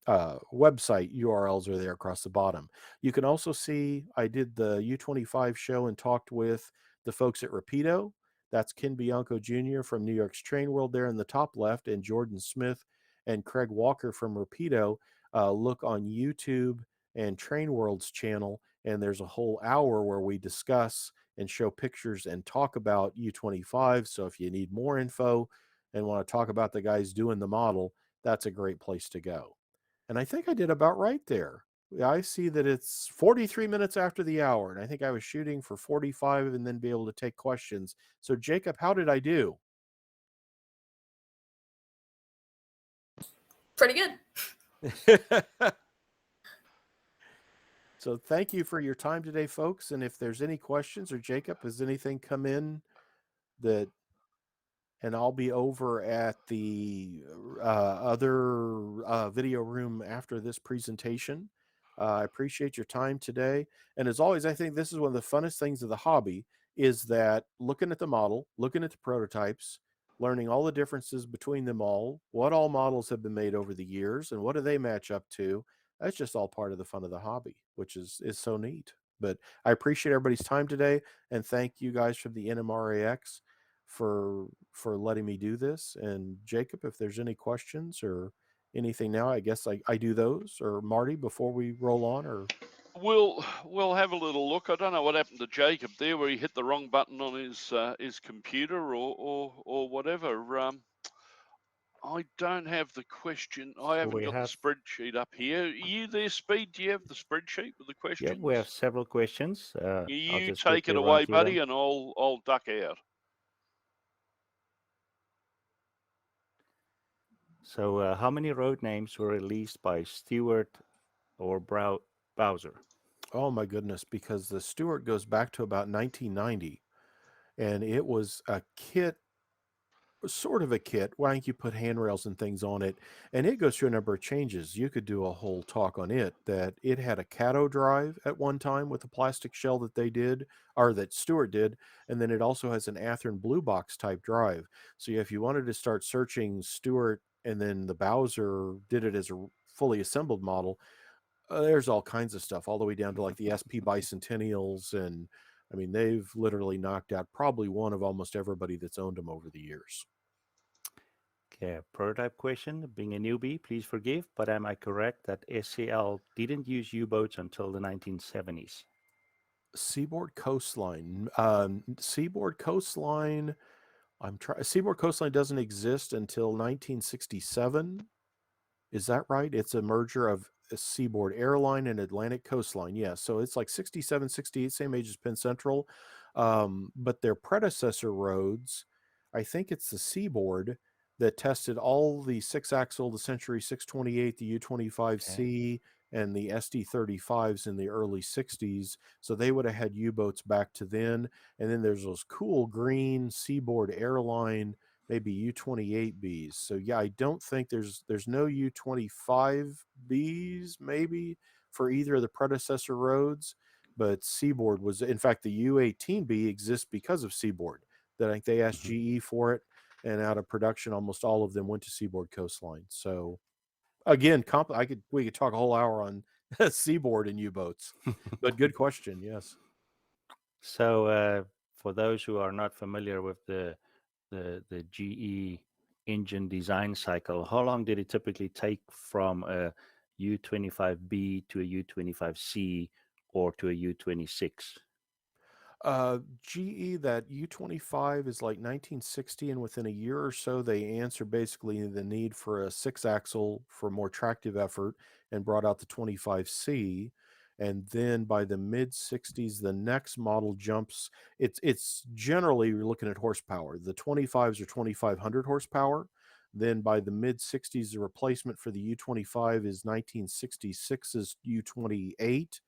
website URLs are there across the bottom. You can also see I did the U25 show and talked with the folks at Rapido. That's Ken Bianco Jr. from New York's Train World there in the top left, and Jordan Smith and Craig Walker from Rapido. Look on YouTube and Train World's channel, and there's a whole hour where we discuss and show pictures and talk about U25. So if you need more info and want to talk about the guys doing the model, that's a great place to go. And I think I did about right there. I see that it's 43 minutes after the hour, and I think I was shooting for 45 and then be able to take questions. So, Jacob, how did I do? Pretty good. So, thank you for your time today, folks. And if there's any questions, or Jacob, has anything come in that, and I'll be over at the other video room after this presentation. I appreciate your time today. And as always, I think this is one of the funnest things of the hobby is that looking at the model, looking at the prototypes, learning all the differences between them all, what all models have been made over the years, and what do they match up to. That's just all part of the fun of the hobby, which is so neat. But I appreciate everybody's time today, and thank you guys from the NMRAX for letting me do this. And Jacob, if there's any questions or anything now, I guess I do those, or Marty, before we roll on, or We'll have a little look. I don't know what happened to Jacob there, where he hit the wrong button on his computer or whatever. I don't have the question. I haven't got the spreadsheet up here. Are you there, Speed? Do you have the spreadsheet with the questions? Yeah, we have several questions. You take it away, buddy, and I'll duck out. So, how many road names were released by Stewart or Bowser? Oh my goodness, because the Stewart goes back to about 1990, and it was a kit, sort of a kit. Why don't you put handrails and things on it? And it goes through a number of changes. You could do a whole talk on it, that it had a Cato drive at one time with a plastic shell that they did, or that Stewart did. And then it also has an Athearn blue box type drive. So if you wanted to start searching Stewart, and then the Bowser did it as a fully assembled model, there's all kinds of stuff, all the way down to like the SP Bicentennials. And I mean, they've literally knocked out probably one of almost everybody that's owned them over the years. Okay, prototype question. Being a newbie, please forgive, but am I correct that SCL didn't use U-boats until the 1970s? Seaboard Coastline. Seaboard Coastline. Seaboard Coastline doesn't exist until 1967. Is that right? It's a merger of a Seaboard Airline and Atlantic Coastline. Yeah, so it's like 67, 68, same age as Penn Central. But their predecessor roads, I think it's the Seaboard, that tested all the 6-axle, the Century 628, the Okay. U25C, and the SD35s in the early 60s. So they would have had U-boats back to then. And then there's those cool green Seaboard Airline, maybe U28Bs. So yeah, I don't think there's no U25Bs maybe for either of the predecessor roads, but Seaboard was, in fact, the U18B exists because of Seaboard. That I think they asked Mhm. GE for it, and out of production, almost all of them went to Seaboard Coastline. So again, we could talk a whole hour on Seaboard and U-boats, but good question. Yes. So, for those who are not familiar with the GE engine design cycle, how long did it typically take from a U25B to a U25C or to a U26? GE, that U25 is like 1960, and within a year or so, they answered basically the need for a 6-axle for more tractive effort and brought out the 25C. And then by the mid 60s, the next model jumps. It's generally, you're looking at horsepower. The 25s are 2500 horsepower. Then by the mid 60s, the replacement for the U25 is 1966's U28B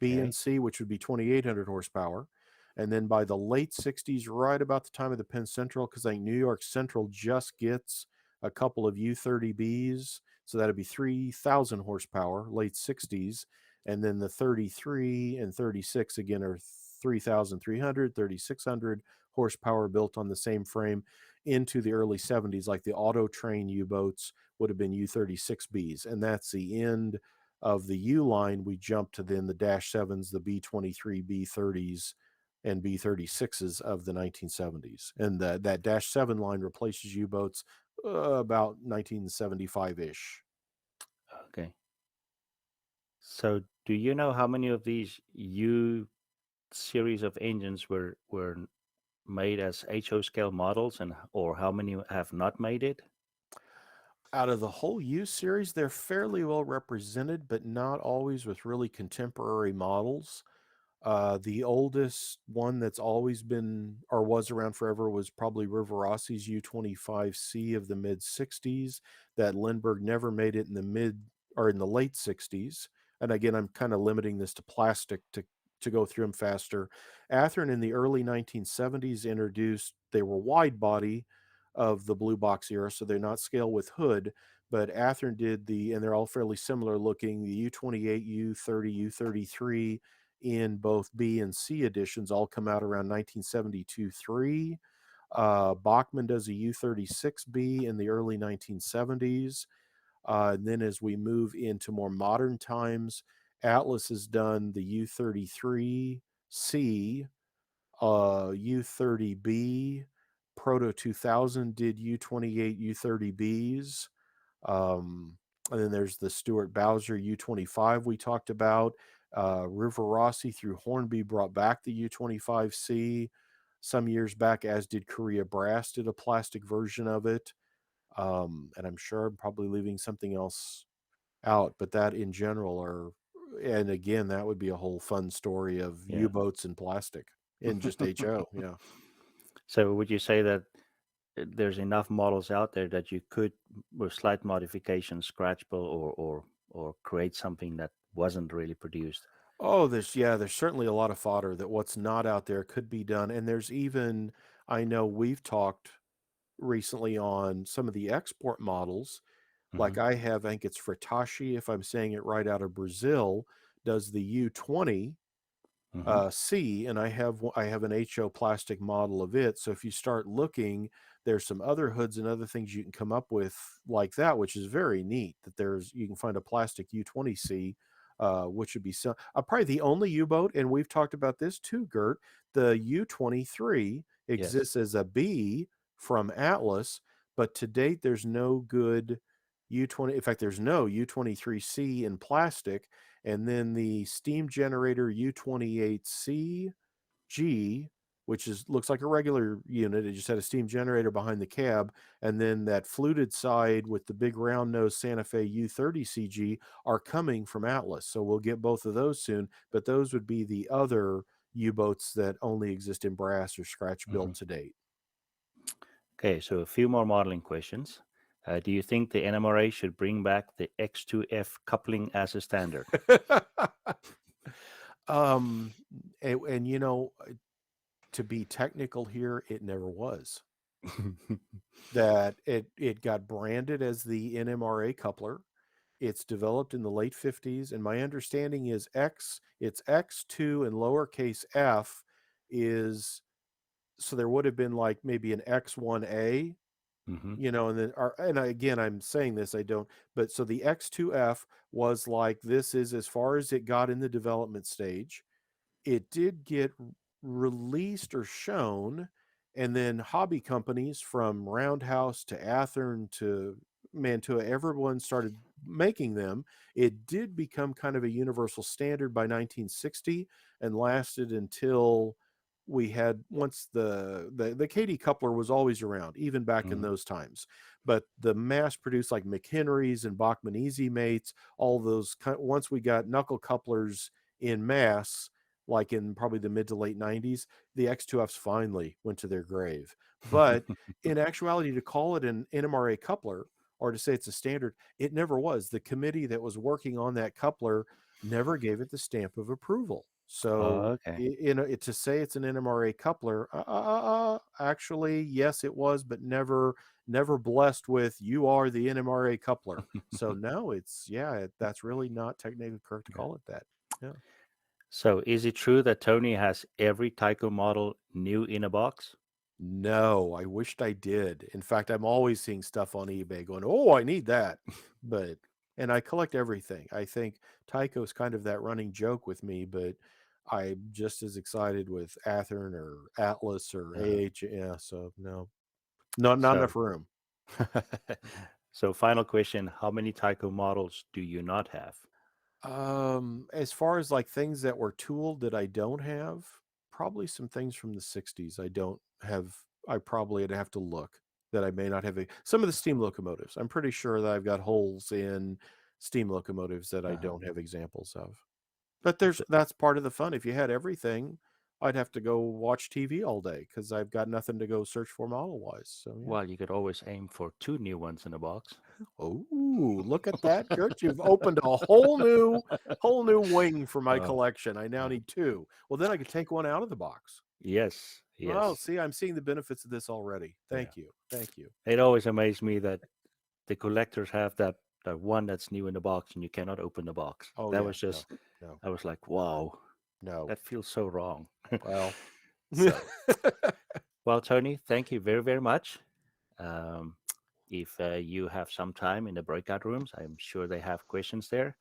Okay. and C, which would be 2800 horsepower. And then by the late 60s, right about the time of the Penn Central, because I think New York Central just gets a couple of U30Bs. So that'd be 3,000 horsepower, late 60s. And then the 33 and 36 again are 3,300, 3,600 horsepower built on the same frame into the early 70s, like the auto train U-boats would have been U36Bs. And that's the end of the U line. We jump to then the Dash 7s, the B23, B30s, and B36s of the 1970s. And that Dash 7 line replaces U-boats about 1975-ish. Okay. So, do you know how many of these U series of engines were made as HO scale models, and or how many have not made it? Out of the whole U series, they're fairly well represented, but not always with really contemporary models. The oldest one that's always been or was around forever was probably Riverossi's U25C of the mid 60s. That Lindbergh never made it in the mid or in the late 60s. And again, I'm kind of limiting this to plastic to go through them faster. Athearn in the early 1970s introduced, they were wide body of the blue box era, so they're not scale with hood. But Athearn did and they're all fairly similar looking, the U28, U30, U33 in both B and C editions, all come out around 1972-3. Bachmann does a U36B in the early 1970s. And then as we move into more modern times, Atlas has done the U33C, U30B. Proto 2000 did U28, U30Bs. And then there's the Stuart Bowser U25 we talked about. Rivarossi through Hornby brought back the U25C some years back, as did Korea Brass did a plastic version of it. And I'm sure I'm probably leaving something else out, but that in general and again, that would be a whole fun story of Yeah. U-boats and plastic in just HO. Yeah. So, would you say that there's enough models out there that you could, with slight modifications, scratchable or create something that wasn't really produced? Oh, there's certainly a lot of fodder that what's not out there could be done. And there's even, I know we've talked recently on some of the export models. Like Hmm. I think it's Fritashi, if I'm saying it right, out of Brazil, does the U20 Hmm. C, and I have an HO plastic model of it. So if you start looking, there's some other hoods and other things you can come up with like that, which is very neat. That you can find a plastic U20C, which would be probably the only U-boat, and we've talked about this too, Gert. The U23 Yes. exists as a B from Atlas, but to date there's no good U20. In fact, there's no U23C in plastic. And then the steam generator U28CG, which looks like a regular unit. It just had a steam generator behind the cab. And then that fluted side with the big round nose Santa Fe U30CG are coming from Atlas. So we'll get both of those soon. But those would be the other U-boats that only exist in brass or scratch Hmm. built to date. Okay, so a few more modeling questions. Do you think the NMRA should bring back the X2F coupling as a standard? um, and you know, to be technical here, it never was. That it got branded as the NMRA coupler. It's developed in the late 50s, and my understanding is it's X2 and lowercase f is, so there would have been like maybe an X1A, hmm you know, and then again, I'm saying this, I don't, but so the X2F was like, this is as far as it got in the development stage. It did get released or shown, and then hobby companies from Roundhouse to Athearn to Mantua, everyone started making them. It did become kind of a universal standard by 1960 and lasted until we had, once the KD coupler was always around even back in those times, but the mass produced like McHenry's and Bachman Easy Mates, all those, once we got knuckle couplers in mass, like in probably the mid to late 90s, the X2Fs finally went to their grave. But in actuality, to call it an NMRA coupler or to say it's a standard, it never was. The committee that was working on that coupler never gave it the stamp of approval. So okay. to say it's an NMRA coupler, actually, yes, it was, but never blessed with, you are the NMRA coupler. So no, it's, that's really not technically correct to call it that. Yeah. So is it true that Tony has every Tyco model new in a box? No, I wished I did. In fact, I'm always seeing stuff on eBay going, oh, I need that. But, and I collect everything. I think Tycho's kind of that running joke with me, but I'm just as excited with Athearn or Atlas or Uh, AH. Yeah, so no, not so, enough room. so final question: how many Tyco models do you not have? As far as like things that were tooled that I don't have, probably some things from the 60s I don't have. I probably would have to look that I may not have. Some of the steam locomotives, I'm pretty sure that I've got holes in steam locomotives that I Uh-huh. don't have examples of. But So, that's part of the fun. If you had everything, I'd have to go watch TV all day because I've got nothing to go search for model wise. So yeah. well, you could always aim for 2 new ones in a box. Oh, look at that, Kurt. You've opened a whole new wing for my Uh, collection. I now uh, need 2. Well, then I could take one out of the box. yes, Oh, yes. see, I'm seeing the benefits of this already. Yeah. Thank you. Thank you. It always amazed me that the collectors have that one that's new in the box and you cannot open the box. Oh That yeah, was just, no, I was like, wow, no. that feels so wrong. Well, So, well, Tony, thank you very, very much. Um, if you have some time in the breakout rooms, I'm sure they have questions there.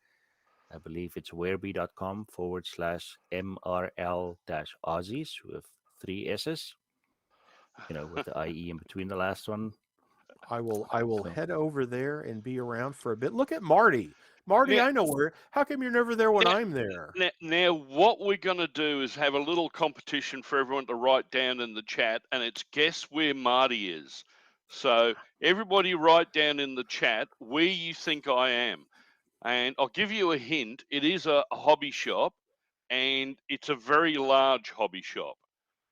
I believe it's wearby.com/MRL-Aussies with 3 S's, with the IE in between the last one. I will So, head over there and be around for a bit. Look at Marty. Marty, Now, I know where. How come you're never there when now, I'm there? now, what we're going to do is have a little competition for everyone to write down in the chat, and it's guess where Marty is. So everybody write down in the chat where you think I am. And I'll give you a hint. It is a hobby shop, and it's a very large hobby shop.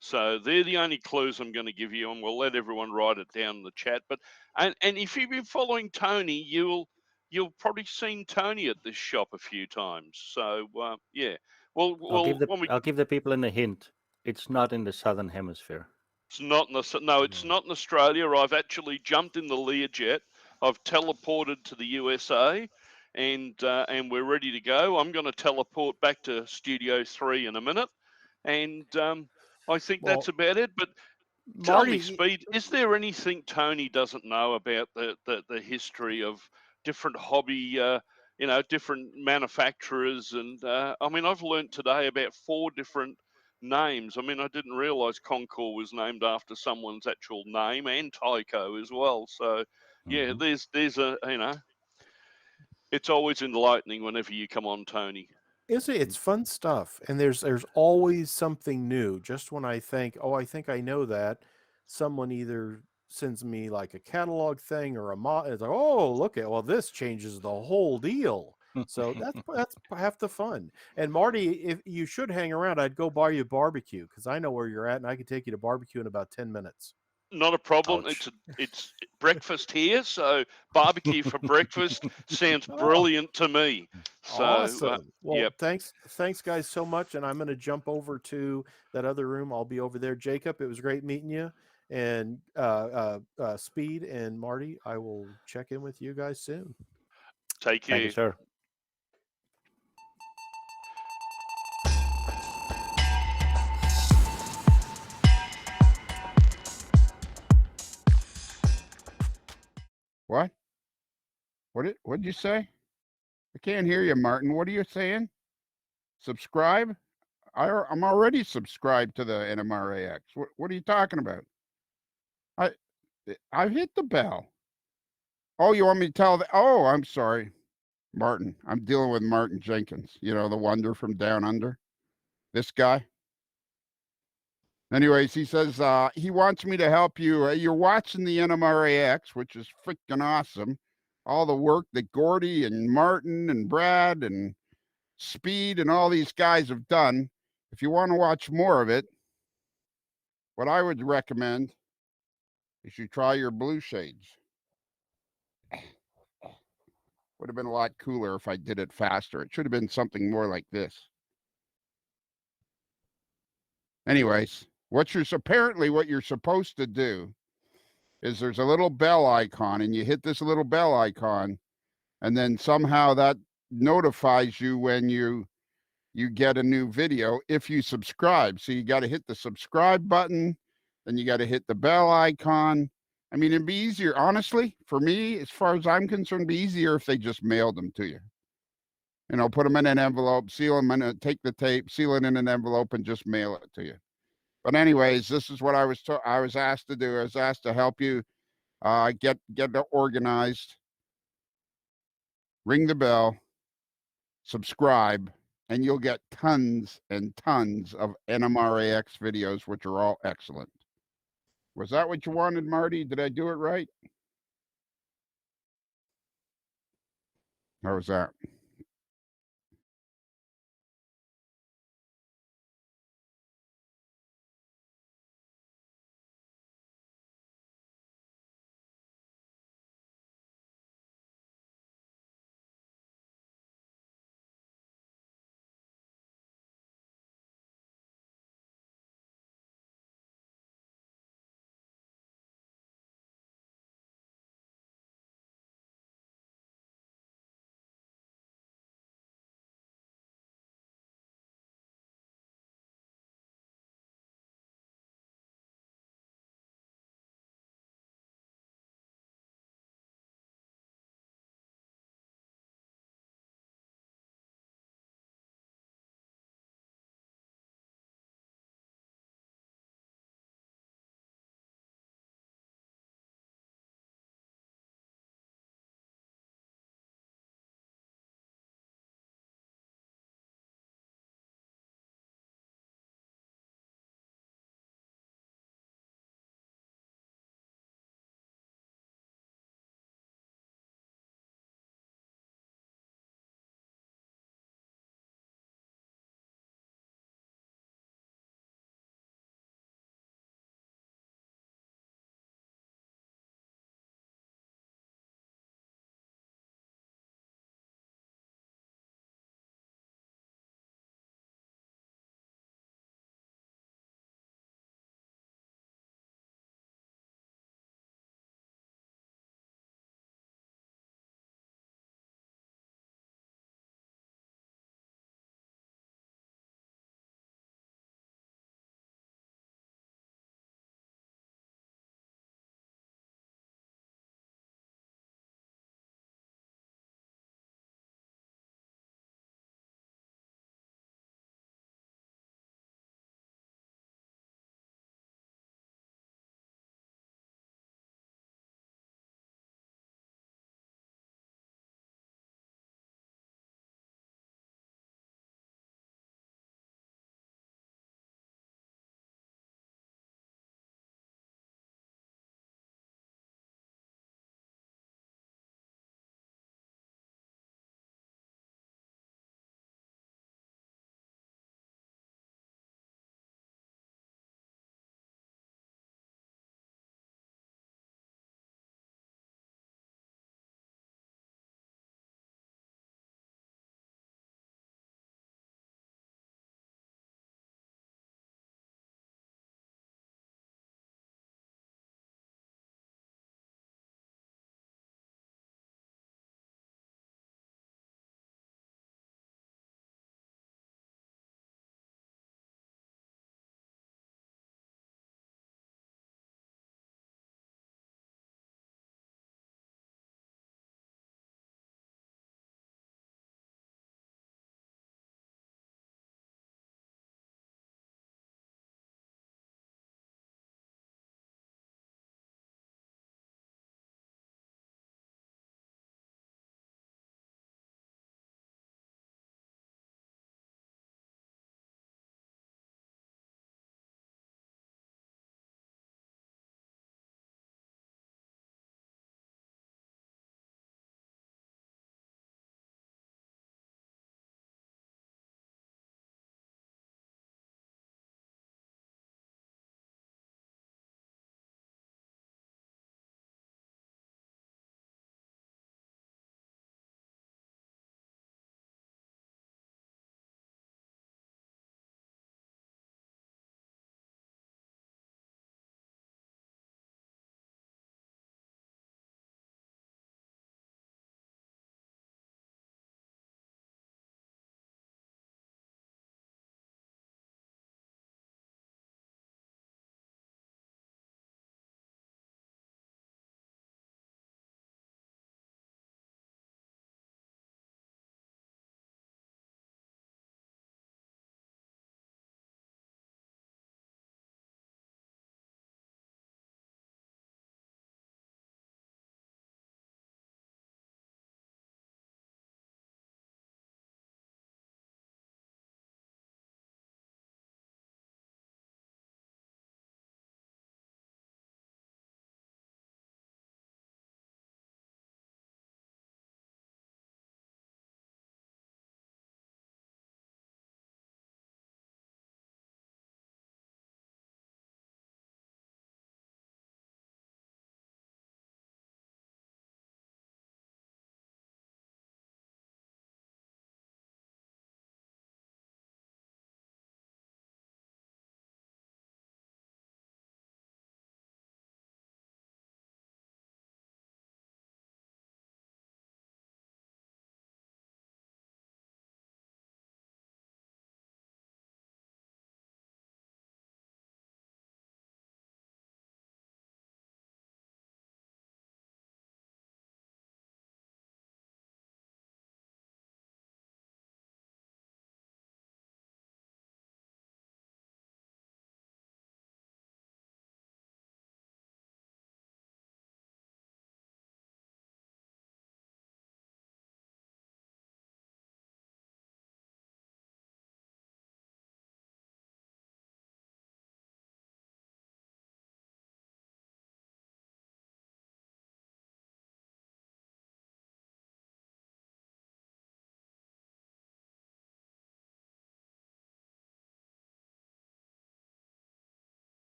So they're the only clues I'm going to give you, and we'll let everyone write it down in the chat. But and if you've been following Tony, you'll probably seen Tony at this shop a few times. So yeah, well, when we I'll give the people in a hint. It's not in the southern hemisphere. it's not in the no, it's No. not in Australia. I've actually jumped in the Learjet. I've teleported to the USA, and we're ready to go. I'm going to teleport back to Studio 3 in a minute, and I think that's Well, about it. But tell me, Marty, Speed, is there anything Tony doesn't know about the history of different hobby, different manufacturers? And I mean, I've learnt today about 4 different names. I mean, I didn't realize Concord was named after someone's actual name, and Tycho as well. So, yeah, hmm there's it's always enlightening whenever you come on, Tony. it's fun stuff, and there's always something new. Just when I think, oh, I think I know that, someone either sends me like a catalog thing or a mod. It's like, oh, look at, well, this changes the whole deal. So that's half the fun. And Marty, if you should hang around, I'd go buy you a barbecue because I know where you're at, and I could take you to barbecue in about 10 minutes. Not a problem. Ouch. It's breakfast here, so barbecue for breakfast sounds Oh, brilliant to me. So, awesome. Well, yep. thanks guys so much. And I'm going to jump over to that other room. I'll be over there. Jacob, it was great meeting you. And Speed and Marty, I will check in with you guys soon. Take Thank you, care. sir. What? What'd you say? I can't hear you, Martin. What are you saying? Subscribe? I'm already subscribed to the NMRAX. What are you talking about? I've hit the bell. Oh, you want me to tell oh, I'm sorry. Martin. I'm dealing with Martin Jenkins, you know, the wonder from down under. This guy. Anyways, he says he wants me to help you. You're watching the NMRAX, which is freaking awesome. All the work that Gordy and Martin and Brad and Speed and all these guys have done. If you want to watch more of it, what I would recommend is you try your blue shades. Would have been a lot cooler if I did it faster. It should have been something more like this. Anyways, apparently what you're supposed to do is there's a little bell icon, and you hit this little bell icon, and then somehow that notifies you when you get a new video if you subscribe. So you got to hit the subscribe button, then you got to hit the bell icon. I mean, it'd be easier, honestly, for me, as far as I'm concerned, it'd be easier if they just mailed them to you. You know, put them in an envelope, seal them in, take the tape, seal it in an envelope, and just mail it to you. But anyways, this is what I was asked to do. I was asked to help you get it organized, ring the bell, subscribe, and you'll get tons and tons of NMRAX videos, which are all excellent. Was that what you wanted, Marty? Did I do it right? How was that?